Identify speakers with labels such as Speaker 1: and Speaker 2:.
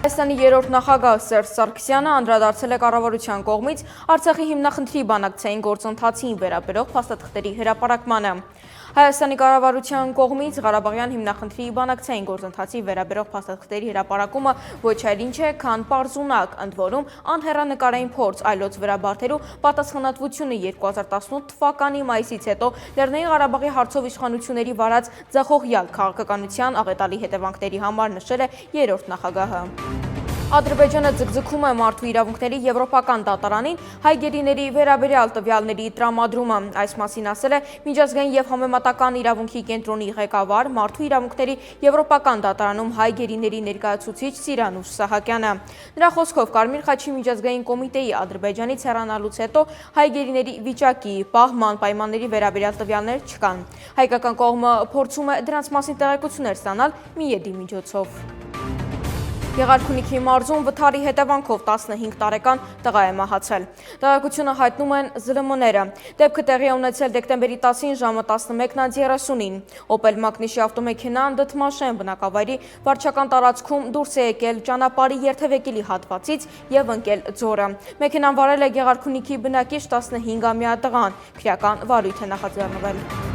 Speaker 1: Հայաստանի երրորդ նախագահ Սերժ Սարգսյանը անդրադարձել է կառավարության կողմից Արցախի հիմնախնդրի բանակցային գործընթացին վերաբերող փաստաթղթերի հրապարակմանը։ Հայաստանի կառավարության կողմից Ղարաբաղյան հիմնախնդրի բանակցային գործընթացի վերաբերող փաստաթղթերի հրապարակումը ոչ այլ ինչ է, քան պարզունակ, ընդ որում անհեռանկարային փորձ այլոց վրա բարդելու պատասխանատվությունը 2018 թվականի մայիսից հետո Լեռնային Ղարաբաղի հարցով իշխանությունների վարած ձախողյալ քաղաքականության աղետալի հետևանքների համար նշել է երրորդ նախագահը։ Ադրբեջանը ձգձգում է մարդու իրավունքների եվրոպական դատարանին հայ գերիների վերաբերյալ տվյալների տրամադրումը։ Այս մասին ասել է Միջազգային և համեմատական իրավունքի կենտրոնի ղեկավար, մարդու իրավունքների եվրոպական դատարանում հայ գերիների ներկայացուցիչ Սիրանուշ Սահակյանը։ Նրա խոսքով Կարմիր խաչի միջազգային կոմիտեի Ադրբեջանից հեռանալուց հետո հայ գերիների վիճակի պահման պայմանների վերաբերյալ տվյալներ չկան։ Հայկական կողմը փորձում է դրանց մասին տեղեկություններ ստանալ մի եդի միջոցով։ Գեղարքունիքի մարզում վթարի հետևանքով 15 տարեկան տղա է մահացել։ Տեղեկությունը հայտնում են ԶԼՄ-ները։ Դեպքը տեղի է ունեցել դեկտեմբերի 10-ին ժամը 11:30-ին։ Opel Magnishi ավտոմեքենան Դդմաշեն բնակավայրի վարչական տարածքում դուրս է եկել ճանապարհի երթևեկիլի հատվածից եւ ընկել ձորը։ Մեքենան վարել է Գեղարքունիքի բնակիչ 15-ամյա տղան։ Քրեական վարույթ է նախաձեռնվել։